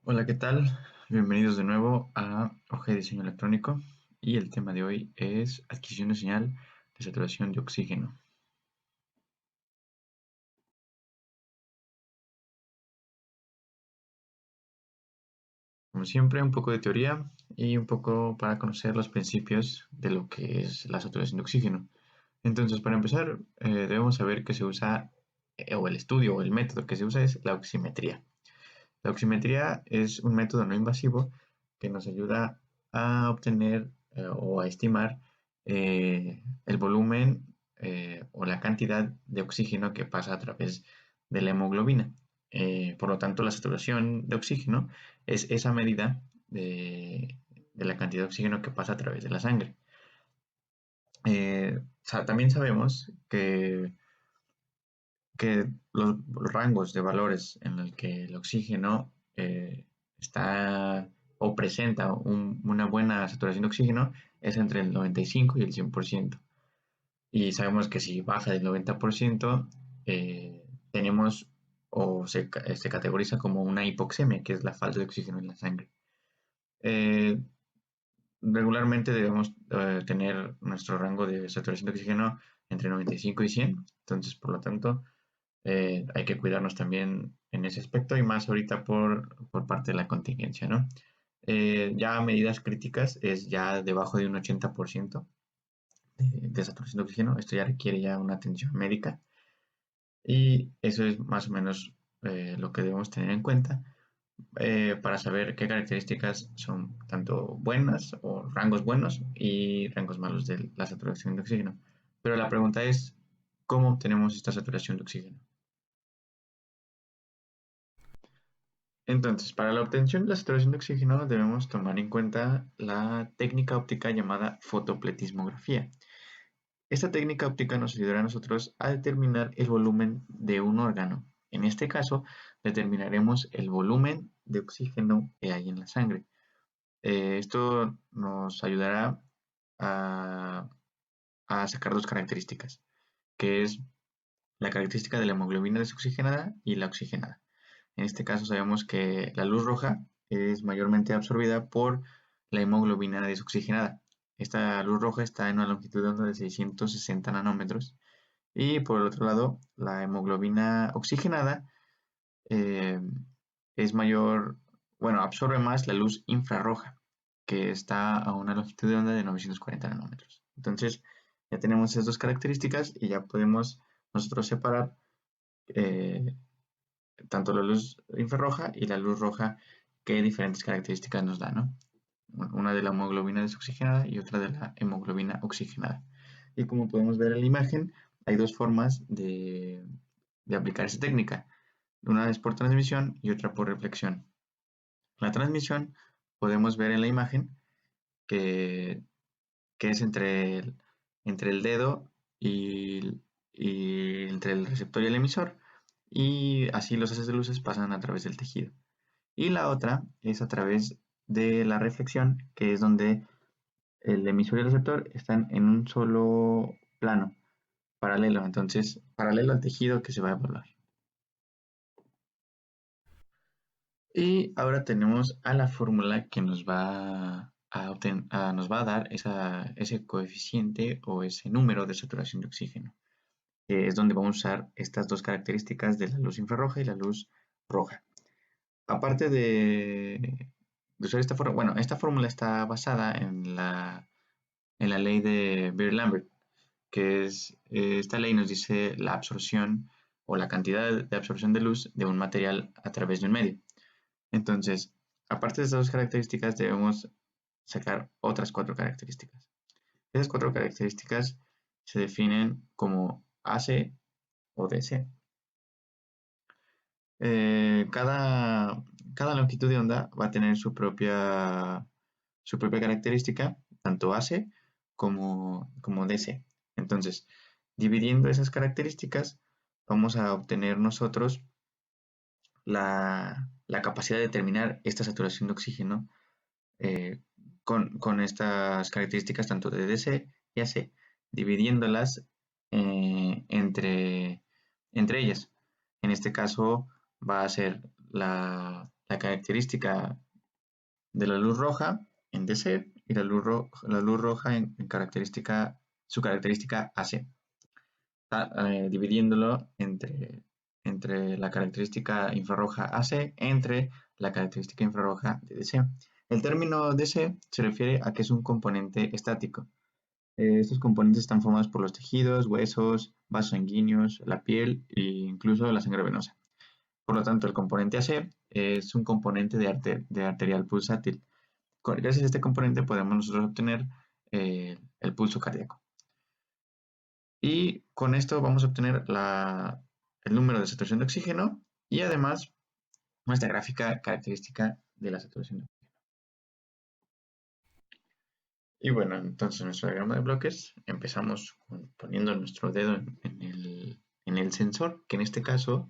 Hola, ¿qué tal? Bienvenidos de nuevo a OG Diseño Electrónico y el tema de hoy es adquisición de señal de saturación de oxígeno. Como siempre, un poco de teoría y un poco para conocer los principios de lo que es la saturación de oxígeno. Entonces, para empezar, debemos saber que se usa, o el estudio o el método que se usa es la oximetría. La oximetría es un método no invasivo que nos ayuda a obtener o a estimar el volumen o la cantidad de oxígeno que pasa a través de la hemoglobina. Por lo tanto, la saturación de oxígeno es esa medida de la cantidad de oxígeno que pasa a través de la sangre. También sabemos que los rangos de valores en el que el oxígeno está o presenta una buena saturación de oxígeno es entre el 95 y el 100%. Y sabemos que si baja del 90%, tenemos o se categoriza como una hipoxemia, que es la falta de oxígeno en la sangre. Eh, Regularmente debemos tener nuestro rango de saturación de oxígeno entre 95 y 100. Entonces, por lo tanto, hay que cuidarnos también en ese aspecto y más ahorita por parte de la contingencia, ¿no? Ya medidas críticas es ya debajo de un 80% de saturación de oxígeno. Esto ya requiere ya una atención médica y eso es más o menos lo que debemos tener en cuenta para saber qué características son tanto buenas o rangos buenos y rangos malos de la saturación de oxígeno. Pero la pregunta es, ¿cómo obtenemos esta saturación de oxígeno? Entonces, para la obtención de la saturación de oxígeno debemos tomar en cuenta la técnica óptica llamada fotopletismografía. Esta técnica óptica nos ayudará a nosotros a determinar el volumen de un órgano. En este caso, determinaremos el volumen de oxígeno que hay en la sangre. Esto nos ayudará a, a sacar dos características, que es la característica de la hemoglobina desoxigenada y la oxigenada. En este caso sabemos que la luz roja es mayormente absorbida por la hemoglobina desoxigenada. Esta luz roja está en una longitud de onda de 660 nanómetros y por el otro lado la hemoglobina oxigenada eh, es mayor, bueno, absorbe más la luz infrarroja que está a una longitud de onda de 940 nanómetros. Entonces ya tenemos esas dos características y ya podemos nosotros separar eh, tanto la luz infrarroja y la luz roja, qué diferentes características nos da, ¿no? Una de la hemoglobina desoxigenada y otra de la hemoglobina oxigenada. Y como podemos ver en la imagen, hay dos formas de aplicar esta técnica. Una es por transmisión y otra por reflexión. La transmisión podemos ver en la imagen que, que es entre el dedo y entre el receptor y el emisor, y así los haces de luces pasan a través del tejido. Y la otra es a través de la reflexión, que es donde el emisor y el receptor están en un solo plano, paralelo, entonces paralelo al tejido que se va a evaluar. Y ahora tenemos a la fórmula que nos va a dar ese coeficiente o ese número de saturación de oxígeno, que es donde vamos a usar estas dos características de la luz infrarroja y la luz roja. Aparte de usar esta fórmula, bueno, esta fórmula está basada en la ley de Beer-Lambert, que es, esta ley nos dice la absorción o la cantidad de absorción de luz de un material a través de un medio. Entonces, aparte de estas dos características, debemos sacar otras cuatro características. Esas cuatro características se definen como AC o DC. Cada longitud de onda va a tener su propia característica, tanto AC como DC. Entonces, dividiendo esas características, vamos a obtener nosotros la capacidad de determinar esta saturación de oxígeno eh, con estas características tanto de DC y AC, dividiéndolas entre ellas. En este caso va a ser la característica de la luz roja en DC y la luz roja en característica, su característica AC, dividiéndolo entre la característica infrarroja AC entre la característica infrarroja de DC. El término DC se refiere a que es un componente estático. Estos componentes están formados por los tejidos, huesos, vasos sanguíneos, la piel e incluso la sangre venosa. Por lo tanto, el componente AC es un componente de arterial pulsátil. Gracias a este componente podemos nosotros obtener el pulso cardíaco. Y con esto vamos a obtener el número de saturación de oxígeno y además nuestra gráfica característica de la saturación de oxígeno. Y bueno, entonces nuestro diagrama de bloques empezamos poniendo nuestro dedo en el sensor, que en este caso,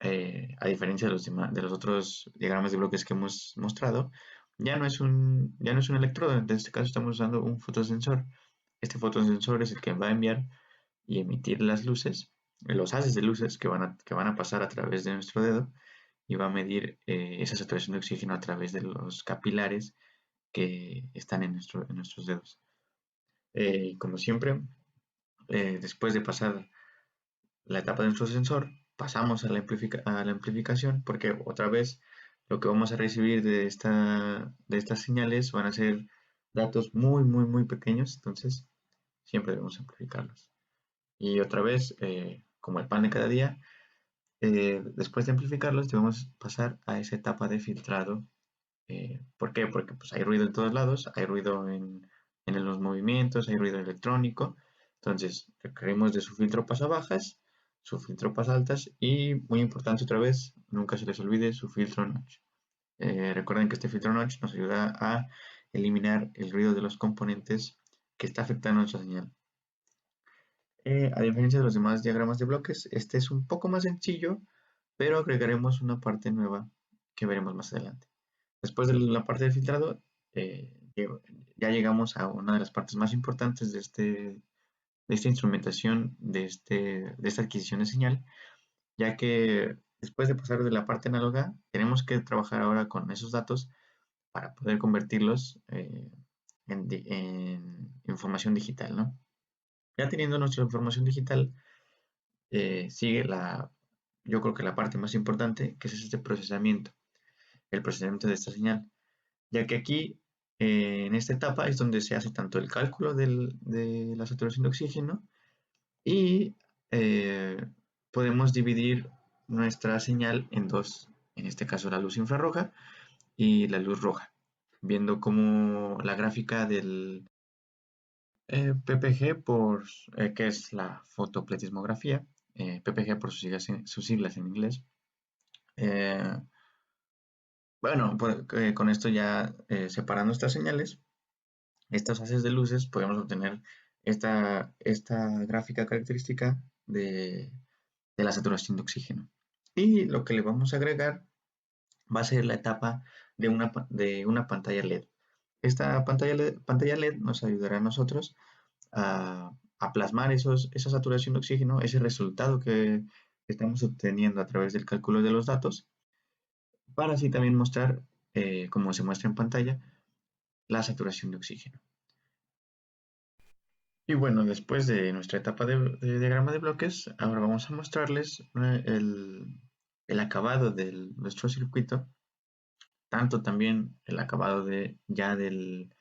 a diferencia de los otros diagramas de bloques que hemos mostrado, ya no es un electrodo, en este caso estamos usando un fotosensor. Este fotosensor es el que va a enviar y emitir las luces, los haces de luces que van a pasar a través de nuestro dedo y va a medir esa saturación de oxígeno a través de los capilares que están en nuestros dedos. Como siempre, después de pasar la etapa de nuestro sensor, pasamos a a la amplificación porque otra vez lo que vamos a recibir de estas señales van a ser datos muy pequeños, entonces siempre debemos amplificarlos. Y otra vez, como el pan de cada día, después de amplificarlos debemos pasar a esa etapa de filtrado. ¿Por qué? Porque pues, hay ruido en todos lados, hay ruido en los movimientos, hay ruido electrónico. Entonces requerimos de su filtro pasabajas, su filtro pasaltas y, muy importante otra vez, nunca se les olvide su filtro notch. Recuerden que este filtro notch nos ayuda a eliminar el ruido de los componentes que está afectando nuestra señal. A diferencia de los demás diagramas de bloques, este es un poco más sencillo, pero agregaremos una parte nueva que veremos más adelante. Después de la parte del filtrado, ya llegamos a una de las partes más importantes de esta instrumentación, de esta adquisición de señal, ya que después de pasar de la parte análoga, tenemos que trabajar ahora con esos datos para poder convertirlos en información digital, ¿no? Ya teniendo nuestra información digital, sigue yo creo que la parte más importante, que es este procesamiento, el procesamiento de esta señal, ya que aquí, en esta etapa, es donde se hace tanto el cálculo de la saturación de oxígeno y eh, podemos dividir nuestra señal en dos, en este caso la luz infrarroja y la luz roja, viendo cómo la gráfica del PPG, que es la fotopletismografía, PPG por sus siglas en inglés. Eh, bueno, pues, con esto ya separando estas señales, estos haces de luces, podemos obtener esta gráfica característica de la saturación de oxígeno. Y lo que le vamos a agregar va a ser la etapa de una pantalla LED. Esta pantalla LED nos ayudará a nosotros a plasmar esa saturación de oxígeno, ese resultado que estamos obteniendo a través del cálculo de los datos, para así también mostrar, como se muestra en pantalla, la saturación de oxígeno. Y bueno, después de nuestra etapa de diagrama de bloques, ahora vamos a mostrarles el acabado de nuestro circuito, tanto también el acabado del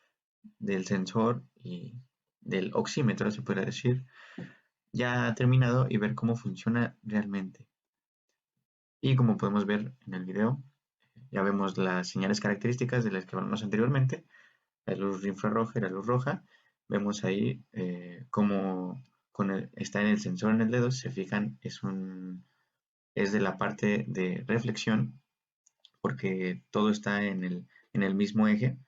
sensor y del oxímetro, se puede decir, ya terminado y ver cómo funciona realmente. Y como podemos ver en el video, ya vemos las señales características de las que hablamos anteriormente, la luz infrarroja y la luz roja. Vemos ahí cómo está en el sensor en el dedo, si se fijan, es de la parte de reflexión, porque todo está en el mismo eje,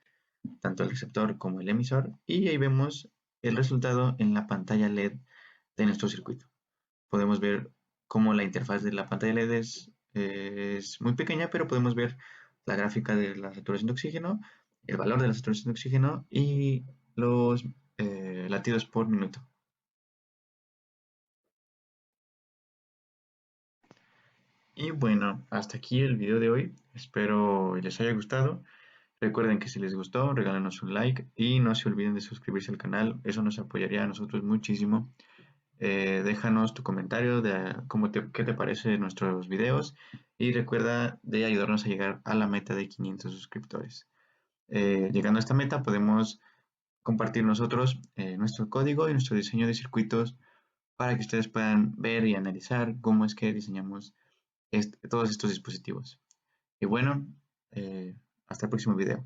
tanto el receptor como el emisor, y ahí vemos el resultado en la pantalla LED de nuestro circuito. Podemos ver cómo la interfaz de la pantalla LED es muy pequeña, pero podemos ver la gráfica de la saturación de oxígeno, el valor de la saturación de oxígeno y los latidos por minuto. Y bueno, hasta aquí el video de hoy. Espero les haya gustado. Recuerden que si les gustó, regálenos un like y no se olviden de suscribirse al canal. Eso nos apoyaría a nosotros muchísimo. Déjanos tu comentario de qué te parece nuestros videos y recuerda de ayudarnos a llegar a la meta de 500 suscriptores. Llegando a esta meta podemos compartir nosotros nuestro código y nuestro diseño de circuitos para que ustedes puedan ver y analizar cómo es que diseñamos todos estos dispositivos. Y bueno, hasta el próximo video.